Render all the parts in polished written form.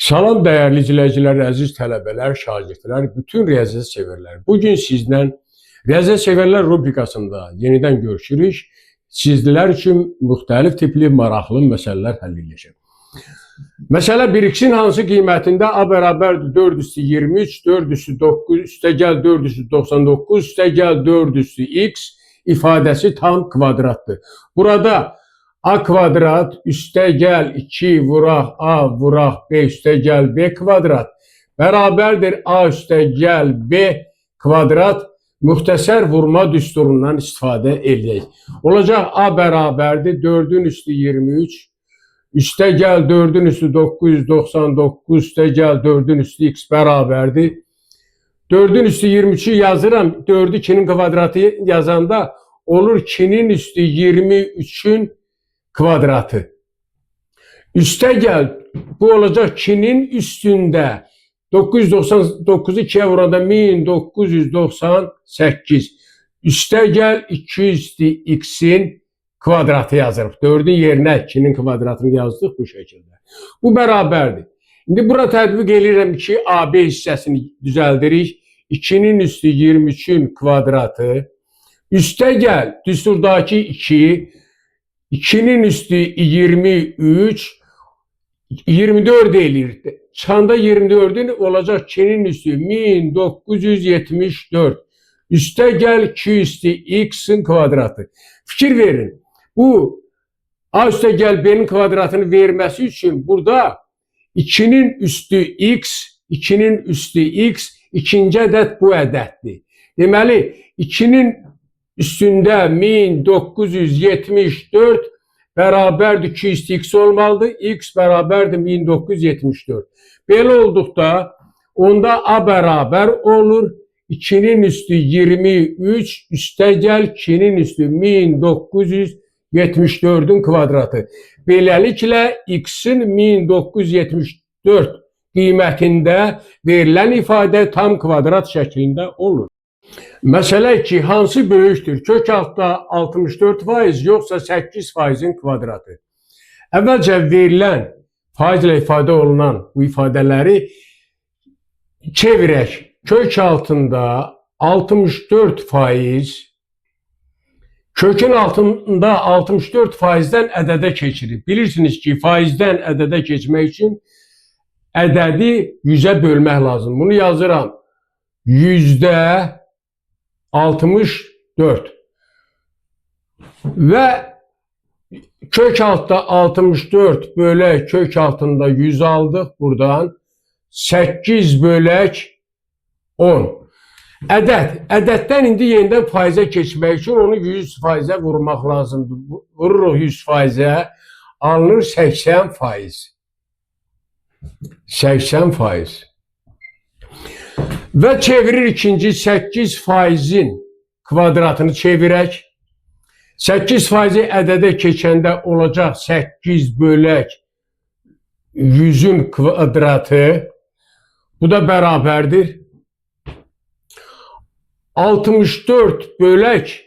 Salam dəyərli izləyicilər, əziz tələbələr, şagirdlər, bütün riyaziyyat severlər. Bugün sizlə riyaziyyat severlər rubrikasında yenidən görüşürük. Sizlər üçün müxtəlif tipli maraqlı məsələlər həll edəcəm. Məsələ 1x-in hansı qiymətində A bərabərdir 4 üstü 23, 4 üstü 9, üstəgəl 4 üstü 99, üstəgəl 4 üstü x ifadəsi tam kvadratdır. Burada A kvadrat üstəgəl 2 vuraq A vuraq B üstəgəl B kvadrat bərabərdir A üstəgəl B kvadrat müxtəsər vurma düsturundan istifadə edək. Olacaq A bərabərdir 4-ün üstü 23 üstəgəl 4-ün üstü 999 üstəgəl 4-ün üstü x bərabərdir. 4-ün üstü 23'ü yazıram. 4'ü 2'nin kvadratı yazanda olur 2'nin üstü 23'ün kvadratı. Üstəgəl bu olacaq 2'nin üstündə 999'u 2'ye vuranda 1998. Üstəgəl 2 üstü x'in kvadratı yazırıq. 4'ün yerinə 2'nin kvadratını yazdıq bu şəkildə. Bu bərabərdir. İndi bura tətbiq edirəm ki, AB hissəsini düzəldirik. 2'nin üstü 23'ün kvadratı. Üstəgəl düsturdakı 2, 2'nin üstü 23, 24 eləyir. Çanda 24'ün olacaq 2'nin üstü 1974. Üstəgəl 2 üstü x'in kvadratı. Fikir verin. Bu A üstəgəl B'nin kvadratını verməsi üçün burada 2'nin üstü x, 2'nin üstü x, ikinci ədəd bu ədəddir. Deməli, 2'nin üstündə 1974 bərabərdir 2 üstü x olmalıdır. X bərabərdir 1974. Belə olduqda onda A bərabər olur 2'nin üstü 23 üstəgəl 2'nin üstü 1974'ün kvadratı. Beləliklə x'in 1974 qiymətində verilən ifadə tam kvadrat şəklində olur. Məsələ 2. Hansı böyükdür? Kök altda 64% yoxsa 8%'in kvadratı? Əvvəlcə verilən faizlə ifadə olunan bu ifadələri çevirək. Kök altında 64%, kökün altında 64%'dən ədədə keçirir. Bilirsiniz ki, faizdən ədədə keçmək üçün ədədi 100'ə bölmək lazım. Bunu yazıram. %64 və kök altda 64 bölək kök altında 100 aldıq buradan. 8 bölək 10. Ədəddən indi yenidən faizə keçmək üçün onu 100%'ə vurmaq lazımdır. Vururuq 100%'ə, alınır 80%. 80%. Və çevirir ikinci 8%'in kvadratını çevirək. 8%'i ədədə keçəndə olacaq 8 bölək 100'ün kvadratı. Bu da bərabərdir 64 bölək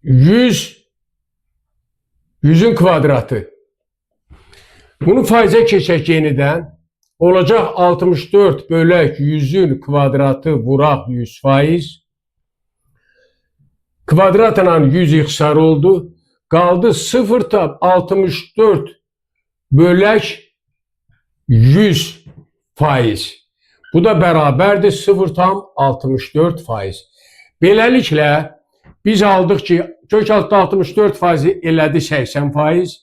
100'ün kvadratı. Bunu faizə keçək yenidən. Olacaq 64 bölək 100'ün kvadratı vuraq 100%. Kvadratla 100 ixtisar oldu. Qaldı 0,64 bölək 100%. Bu da bərabərdir 0,64%. Beləliklə biz aldıq ki, kök altda 64%'i elədi 80%.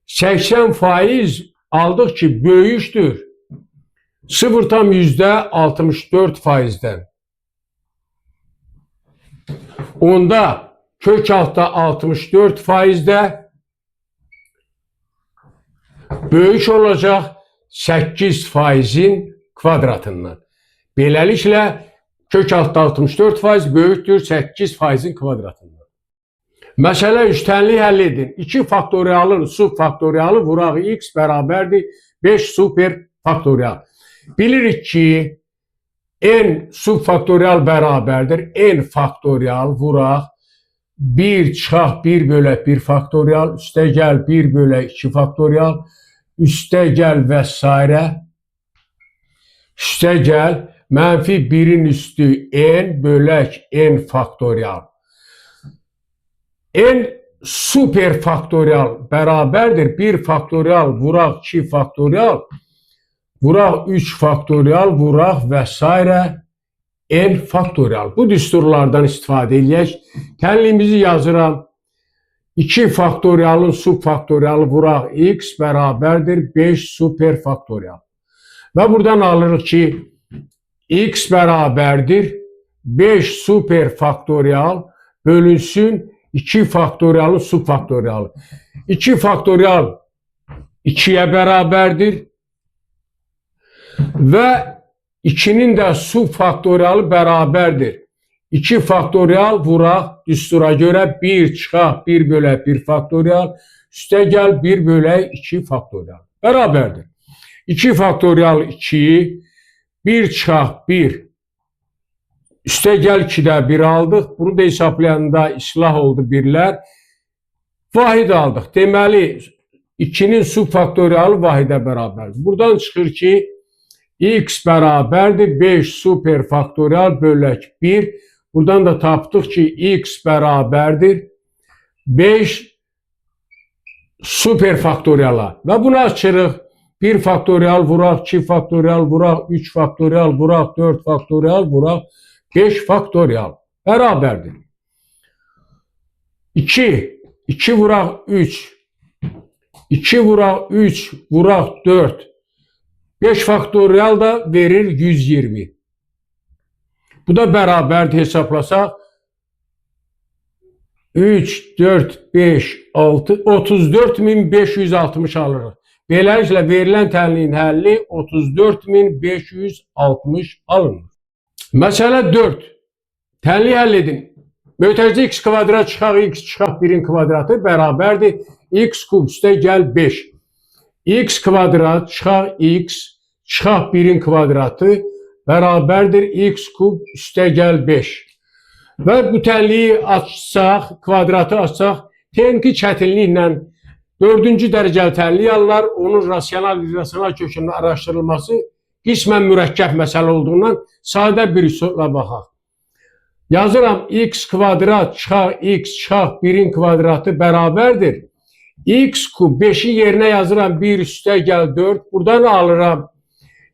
80% aldıq ki, böyükdür 0,64%'dən. Onda kök altda 64%'də böyük olacaq 8%'in kvadratından. Beləliklə kök altda 64% böyükdür 8%'in kvadratından. Məsələ 3 tənlik həll edin. 2 faktorialın subfaktorialı vuraq x bərabərdir 5 superfaktorial. Bilirik ki, n subfaktorial bərabərdir n faktorial vuraq 1 çıxaq 1 bölək 1 faktorial üstəgəl 1 bölək 2 faktorial üstə gəl və s. Üstə gəl mənfi 1'in üstü n bölək n faktorial. N super faktorial bərabərdir 1 faktorial vuraq 2 faktorial vuraq 3 faktorial vuraq və s. n faktorial. Bu düsturlardan istifadə edək. Tənliyimizi yazıram. 2 faktorialın subfaktorialı vuraq x bərabərdir 5 super faktorial. Və buradan alırıq ki, x bərabərdir 5 super faktorial bölünsün 2 faktorialın subfaktorialı. 2 faktorial 2'ye bərabərdir və 2'nin də subfaktorialı bərabərdir. 2 faktorial vuraq düstura görə 1 çıxaq 1 bölək 1 faktorial üstə gəl 1 bölək 2 faktorial bərabərdir. 2 faktorial 2, 1 çıxaq 1 üstə gəl 2'də 1 aldıq. Bunu da hesablayanda islah oldu birlər. Vahid aldıq. Deməli 2'nin subfaktorialı vahidə bərabərdir. Buradan çıxır ki x bərabərdir 5 super faktorial bölək 1. Buradan da tapdıq ki x bərabərdir 5 super faktoriala. Və bunu açırıq. 1 faktorial vuraq, 2 faktorial vuraq, 3 faktorial vuraq, 4 faktorial vuraq, 5 faktorial bərabərdir. 2, 2 vuraq 3, 2 vuraq 3 vuraq 4, 5 faktorial da verir 120. Bu da bərabərdir hesablasaq. 3, 4, 5, 6, 34.560 alırıq. Beləliklə verilən tənliyin həlli 34.560 alınır. Məsələ 4. Tənliyi həll edin. Mötərizə x kvadrat çıxaq x çıxaq 1'in kvadratı bərabərdir. X kub üstə gəl 5. X kvadrat çıxaq x çıxaq 1'in kvadratı bərabərdir. X kub üstə gəl 5. Və bu tənliyi açsaq, kvadratı açsaq, texniki çətinliklə 4-cü dərəcəli tənliyi alırlar. Onun rasional kökünün araşdırılması qismən mürəkkəb məsələ olduğundan sadə bir üsulla baxaq. Yazıram x kvadrat çıxaq x çıxaq 1'in kvadratı bərabərdir. X kub 5'in yerinə yazıram 1 üstə gəl 4. Buradan alıram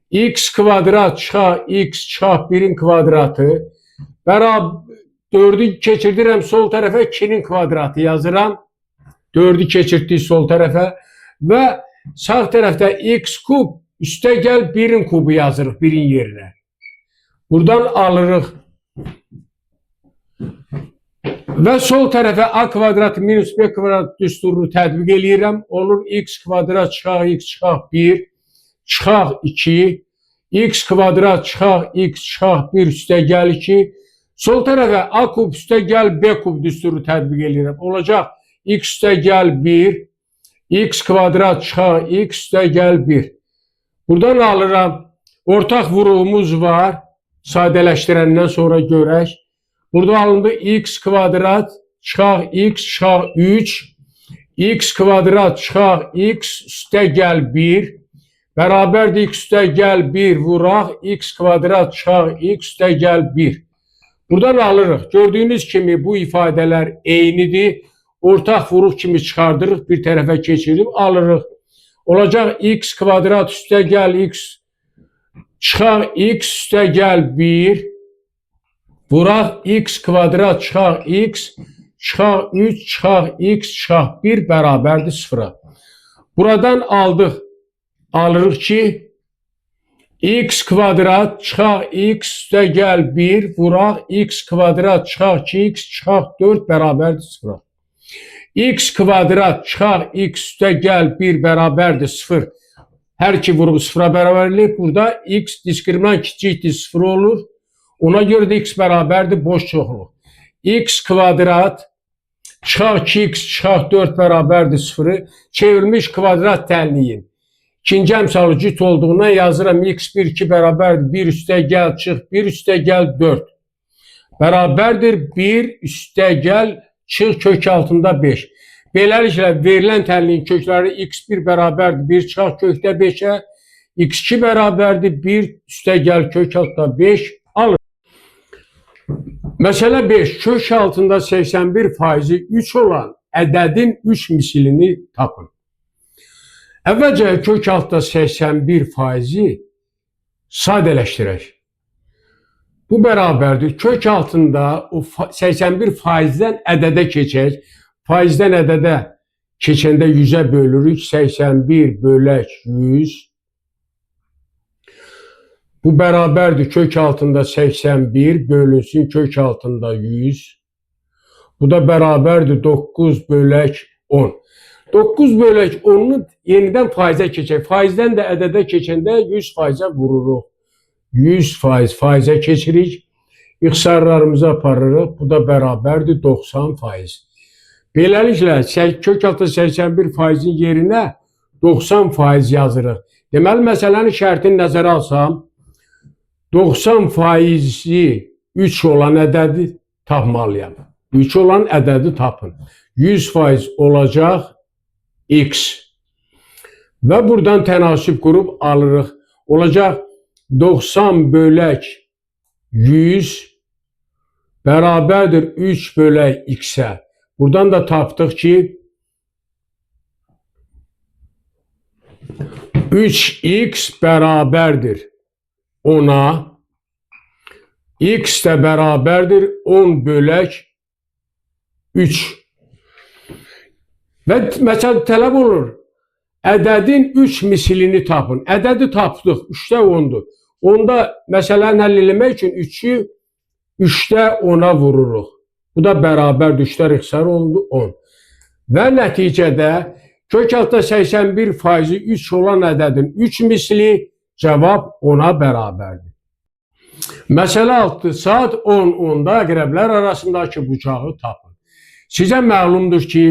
x kvadrat çıxaq x çıxaq 1'in kvadratı bərabər 4'ü keçirdirəm sol tərəfə 2'nin kvadratı yazıram. 4'ü keçirdik sol tərəfə və sağ tərəfdə x kub üstə gəl 1'in kubu yazırıq 1'in yerinə. Buradan alırıq və sol tərəfə a kvadrat minus b kvadrat düsturunu tətbiq eləyirəm. Olur x kvadrat çıxaq x çıxaq 1 çıxaq 2 x kvadrat çıxaq x çıxaq 1 üstə gəl 2. Sol tərəfə a kub üstə gəl b kub düsturunu tətbiq eləyirəm. Olacaq x üstə gəl 1 x kvadrat çıxaq x üstə gəl 1. Buradan alıram. Ortaq vuruğumuz var. Sadələşdirəndən sonra görək. Burada alındı x kvadrat çıxaq x çıxaq 3 x kvadrat çıxaq x üstə gəl 1 bərabərdir x üstə gəl 1 vuraq x kvadrat çıxaq x üstə gəl 1. Buradan alırıq. Gördüyünüz kimi bu ifadələr eynidir. Ortaq vuruq kimi çıxardırıq. Bir tərəfə keçirib alırıq. Olacaq x kvadrat üstə gəl x çıxaq x üstə gəl 1 vuraq x kvadrat çıxaq x çıxaq 3 çıxaq x çıxaq 1 bərabərdir 0'a. Buradan aldıq. Alırıq ki x kvadrat çıxaq x üstə gəl 1 vuraq x kvadrat çıxaq 2x çıxaq 4 bərabərdir 0'a. X kvadrat çıxaq x üstə gəl 1 bərabərdir 0. Hər iki vuruğu 0'a bərabərləyib. Burada x diskriminant kiçikdir 0 olur. Ona görə də x bərabərdir boş çoxluq. X kvadrat çıxaq 2x çıxaq 4 bərabərdir 0'ı çevrilmiş kvadrat tənliyin. İkinci əmsalı cüt olduğundan yazıram x1 2 bərabərdir 1 üstə gəl çıx 1 üstə gəl 4 bərabərdir 1 üstə gəl çıx kök altında 5. Beləliklə, verilən tənliyin kökləri x1 bərabərdir 1 çıxaq kökdə 5-ə, x2 bərabərdir 1 üstəgəl kök altında 5 alır. Məsələ 5. Kök altında 81% 3 olan ədədin 3 mislini tapın. Əvvəlcə kök altında 81%-i sadələşdirək. Bu bərabərdir. Kök altında o 81%-dən ədədə keçək. Faizdən ədədə keçəndə 100-ə bölürük. 81 bölək 100. Bu bərabərdir. Kök altında 81 bölünsün kök altında 100. Bu da bərabərdir 9 bölək 10. 9 bölək 10'u yenidən faizə keçək. Faizdən də ədədə keçəndə 100%-ə vururuq. 100% faizə keçirik. İxtisarlarımızı aparırıq. Bu da bərabərdir 90%. Beləliklə, kök altı 81%-in yerinə 90% yazırıq. Deməli, məsələnin şərtini nəzərə alsam, 90%-i 3 olan ədədi tapmalıyam. 3 olan ədədi tapın. 100% olacaq x. Və buradan tənasüb qurub alırıq. Olacaq 90 bölək 100 bərabərdir 3 bölək x-ə. Buradan da tapdıq ki 3x bərabərdir 10'a, x də bərabərdir 10 bölək 3. Və məsələ tələb olur. Ədədin 3 mislini tapın. Ədədi tapdıq. 3'də 10'dur. Onda məsələni həll etmək üçün 3'ü 3'də 10'a vururuq. Bu da bərabərdir. 3'lər ixtisar olundu 10. Və nəticədə kök altında 81%-i 3 olan ədədin 3 misli cavab 10'a bərabərdir. Məsələ 6. Saat 10:10'da əqrəblər arasındakı bucağı tapın. Sizə məlumdur ki,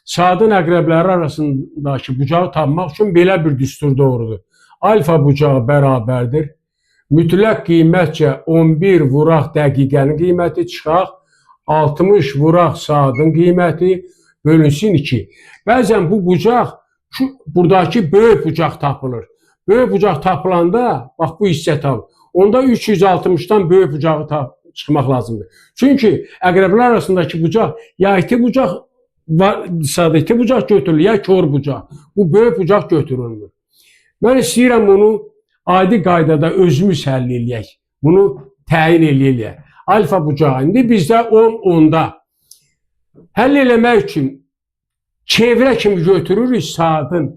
saatın əqrəbləri arasındakı bucağı tapmaq üçün belə bir düstur doğrudur. Alfa bucağı bərabərdir. Mütləq qiymətcə 11 vuraq dəqiqənin qiyməti çıxaq. 60 vuraq saatın qiyməti bölünsün 2. Bəzən bu bucaq, buradakı böyük bucaq tapılır. Böyük bucaq tapılanda, bax bu hissə tapılır. Onda 360'dan böyük bucağı çıxmaq lazımdır. Çünki əqrəblər arasındakı bucaq ya iti bucaq, saditi bucaq götürülür, ya kör bucaq. Bu böyük bucaq götürülmür. Mən istəyirəm bunu adi qaydada özümüz həll eləyək. Bunu təyin eləyək. Alfa bucağı indi bizdə 10:10'da. Həll eləmək üçün çevrə kimi götürürük saatın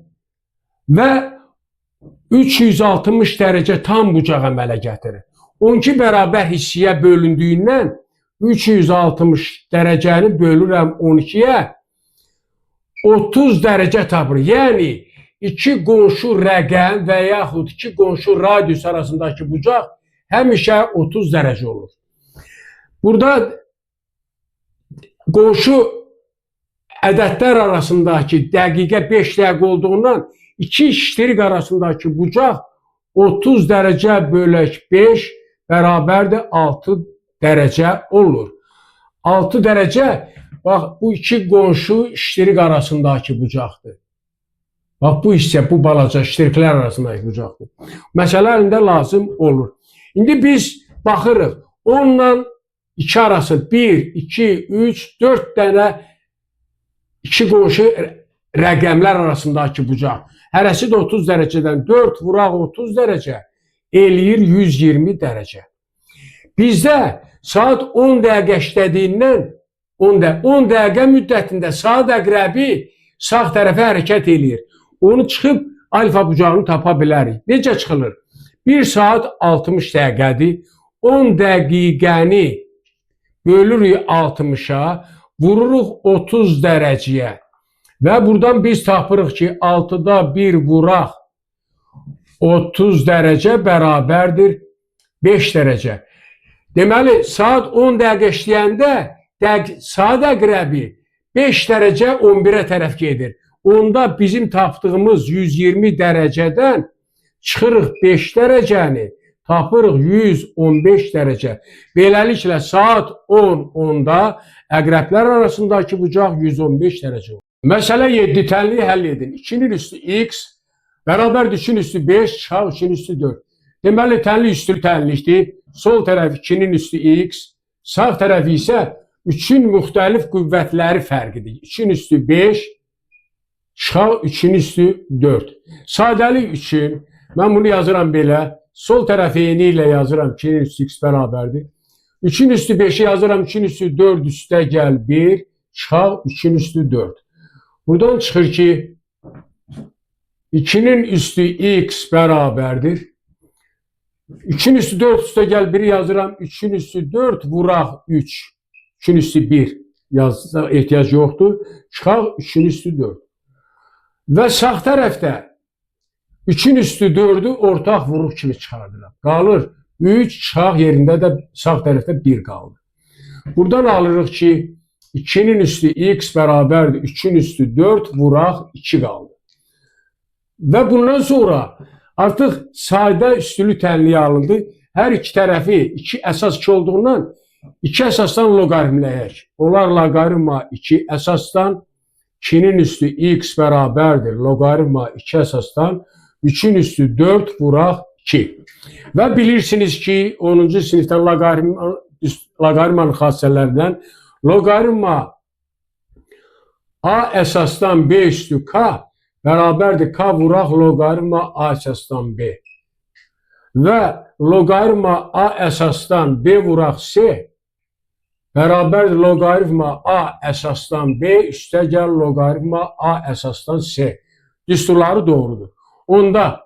və 360 dərəcə tam bucaq əmələ gətirir. 12 bərabər hissəyə bölündüyündən 360 dərəcəni bölürəm 12'yə 30 dərəcə tapır. Yəni, iki qonşu rəqəm və yaxud iki qonşu radius arasındakı bucaq həmişə 30 dərəcə olur. Burada qonşu ədədlər arasındakı dəqiqə 5 dəqiqə olduğundan iki iştirik arasındakı bucaq 30 dərəcə bölək 5 bərabərdir 6 dərəcə olur. 6 dərəcə, bax bu iki qonşu iştirik arasındakı bucaqdır. Bax bu hissə, bu balaca iştiriklər arasındakı bucaqdır. Məsələ əlində lazım olur. İndi biz baxırıq, 10 ilə 2 arası 1, 2, 3, 4 dənə iki qonşu rəqəmlər arasındakı bucaq. Hərəsi də 30 dərəcədən 4 vuraq 30 dərəcə eləyir 120 dərəcə. Bizdə saat 10 dəqiqə işlədiyindən 10 dəqiqə müddətində saat əqrəbi sağ tərəfə hərəkət eləyir. Onu çıxıb alfa bucağını tapa bilərik. Necə çıxılır? 1 saat 60 dəqiqədir. 10 dəqiqəni bölürük 60'a, vururuq 30 dərəcəyə. Və buradan biz tapırıq ki, 6'da 1 vuraq 30 dərəcə bərabərdir 5 dərəcə. Deməli, saat 10 dəqiqə işləyəndə saat əqrəbi 5 dərəcə 11'ə tərəf gedir. Onda bizim tapdığımız 120 dərəcədən çıxırıq 5 dərəcəni, tapırıq 115 dərəcə. Beləliklə, saat 10:10'da əqrəblər arasındakı bucaq 115 dərəcə olur. Məsələ 7 tənliyi həll edin. 2'nin üstü x bərabərdir 2'nin üstü 5 çarpı 2'nin üstü 4. Deməli tənlik üstü tənlikdir. Sol tərəf 2'nin üstü x, sağ tərəfi isə 3'ün müxtəlif qüvvətləri fərqidir. 2'nin üstü 5 çarpı 2'nin üstü 4. Sadəlik üçün mən bunu yazıram belə. Sol tərəfi eni ilə yazıram 2'nin üstü x bərabərdir. 3'ün üstü 5'i yazıram 2'nin üstü 4 üstə gəl 1 çarpı 2'nin üstü 4. Buradan çıxır ki 2'nin üstü x bərabərdir. 2'nin üstü 4 üstə gəl 1'i yazıram. 3'ün üstü 4 vuraq 3. 3'ün üstü 1 yazsa ehtiyac yoxdur. Çıxaq 3'ün üstü 4. Və sağ tərəfdə 3'ün üstü 4'ü ortaq vuruq kimi çıxardıram. Qalır 3 çıxaq yerində də sağ tərəfdə 1 qaldı. Buradan alırıq ki 2'nin üstü x bərabərdir. 3'ün üstü 4 vuraq 2 qaldı. Və bundan sonra artıq sadə üstülü tənliyi alındı. Hər iki tərəfi 2 əsas 2 olduğundan 2 əsasdan loqaritmləyək. Onlar loqaritma 2 əsasdan 2'nin üstü x bərabərdir. Loqaritma 2 əsasdan 3'ün üstü 4 vuraq 2. Və bilirsiniz ki 10-cu sinifdən loqaritmanın xassələrindən loqaritma a əsasdan b üstü k bərabərdir k vuraq loqaritma a əsasdan b. Və loqaritma a əsasdan b vuraq c bərabərdir loqaritma a əsasdan b üstə gəl loqaritma a əsasdan c. Düsturları doğrudur. Onda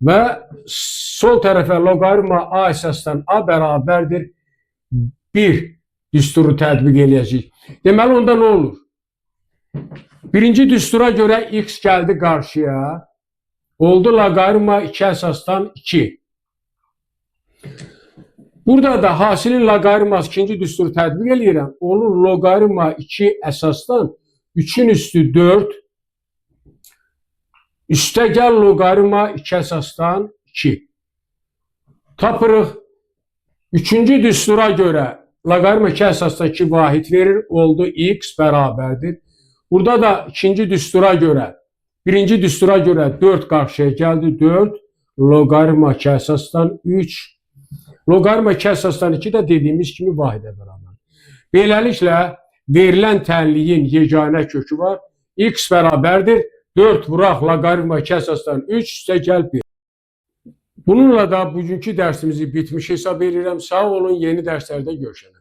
və sol tərəfə loqaritma a əsasdan a bərabərdir 1 düsturu tətbiq eləyəcək. Deməli onda nə olur? Birinci düstura görə x gəldi qarşıya. Oldu loqaritma 2 əsasdan 2. Burada da hasilin loqaritması ikinci düsturu tətbiq eləyirəm. Olur loqaritma 2 əsasdan 3'ün üstü 4 üstə gəl loqaritma 2 əsasdan 2. Tapırıq. Üçüncü düstura görə loqaritma 2 əsasdan 2 vahid verir. Oldu x bərabərdir. Burada da ikinci düstura görə, birinci düstura görə 4 qarşıya gəldi. 4 loqaritma 2 əsasdan 3. Loqaritma 2 əsasdan 2 də dediyimiz kimi vahidə bərabər. Beləliklə verilən tənliyin yeganə kökü var. X bərabərdir 4 vuraq loqaritma 2 əsasdan 3 üstə gəl 1. Bununla da bugünkü dərsimizi bitmiş hesab edirəm. Sağ olun, yeni dərslərdə görüşənə.